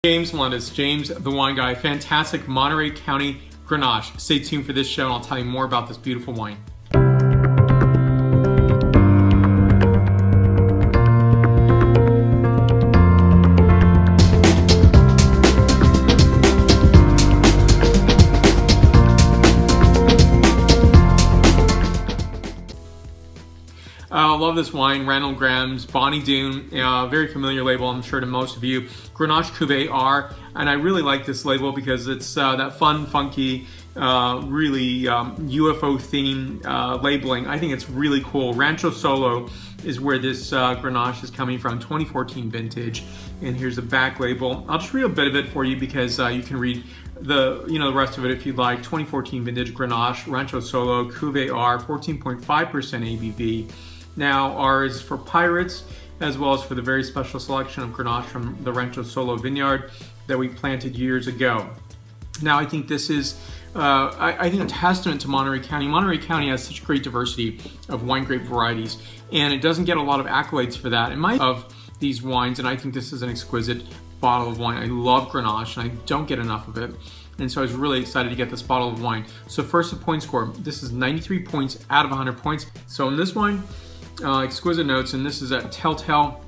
James Melendez, James the Wine Guy, fantastic Monterey County Grenache. Stay tuned for this show and I'll tell you more about this beautiful wine. I love this wine, Randall Graham's Bonny Doon, very familiar label, I'm sure to most of you. Grenache Cuvée R, and I really like this label because it's that fun, funky, really UFO theme labeling. I think it's really cool. Rancho Solo is where this Grenache is coming from, 2014 vintage, and here's the back label. I'll just read a bit of it for you because you can read the rest of it if you'd like. 2014 vintage Grenache, Rancho Solo, Cuvée R, 14.5% ABV. Now, R is for pirates, as well as for the very special selection of Grenache from the Rancho Solo Vineyard that we planted years ago. Now, I think this is, I think, a testament to Monterey County. Monterey County has such great diversity of wine grape varieties, and it doesn't get a lot of accolades for that. In my of these wines, and I think this is an exquisite bottle of wine. I love Grenache, and I don't get enough of it. And so I was really excited to get this bottle of wine. So first, the point score. This is 93 points out of 100 points. So in this wine, exquisite notes, and this is at Telltale.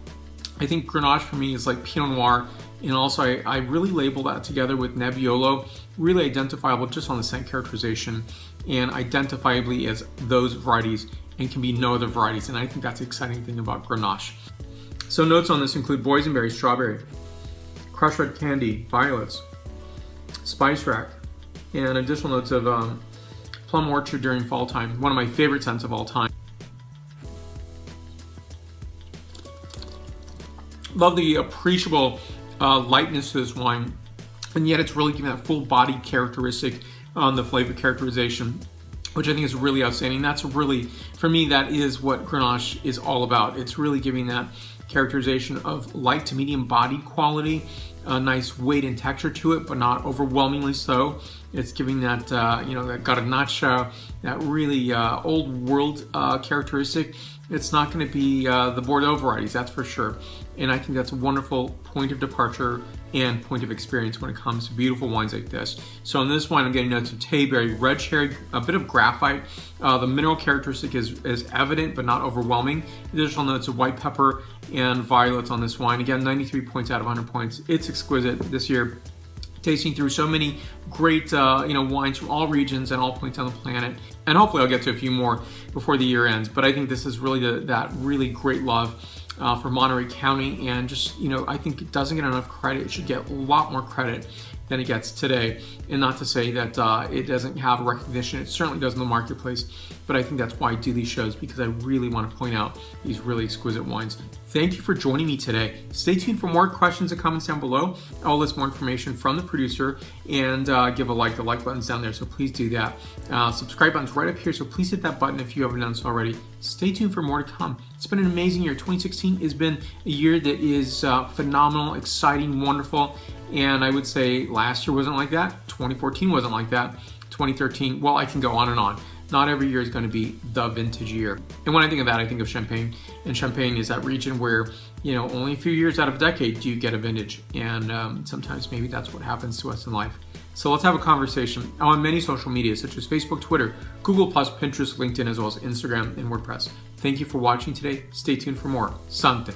I think Grenache for me is like Pinot Noir, and also I really label that together with Nebbiolo, really identifiable just on the scent characterization and identifiably as those varieties and can be no other varieties, and I think that's the exciting thing about Grenache. So notes on this include boysenberry, strawberry, crushed red candy, violets, spice rack, and additional notes of plum orchard during fall time, one of my favorite scents of all time. Love the appreciable lightness to this wine, and yet it's really giving that full body characteristic on the flavor characterization, which I think is really outstanding. That's really, for me, that is what Grenache is all about. It's really giving that characterization of light to medium body quality, a nice weight and texture to it, but not overwhelmingly so. It's giving that, that garnacha, that really old world characteristic. It's not going to be the Bordeaux varieties, that's for sure. And I think that's a wonderful point of departure and point of experience when it comes to beautiful wines like this. So in this wine, I'm getting notes of tayberry, red cherry, a bit of graphite. The mineral characteristic is evident, but not overwhelming. Additional notes of white pepper and violets on this wine. Again, 93 points out of 100 points. It's exquisite this year. Tasting through so many great wines from all regions and all points on the planet, and hopefully I'll get to a few more before the year ends. But I think this is really that really great love for Monterey County, and just I think it doesn't get enough credit. It should get a lot more credit than it gets today. And not to say that it doesn't have recognition. It certainly does in the marketplace, but I think that's why I do these shows, because I really want to point out these really exquisite wines. Thank you for joining me today. Stay tuned for more questions and comments down below. I'll list more information from the producer and give a like. The like button's down there, so please do that. Subscribe button's right up here, so please hit that button if you haven't done so already. Stay tuned for more to come. It's been an amazing year. 2016 has been a year that is phenomenal, exciting, wonderful, and I would say last year wasn't like that. 2014 wasn't like that. 2013, well, I can go on and on. Not every year is going to be the vintage year. And when I think of that, I think of Champagne. And Champagne is that region where, only a few years out of a decade do you get a vintage. And sometimes maybe that's what happens to us in life. So let's have a conversation. I'm on many social media, such as Facebook, Twitter, Google+, Pinterest, LinkedIn, as well as Instagram and WordPress. Thank you for watching today. Stay tuned for more. Santé.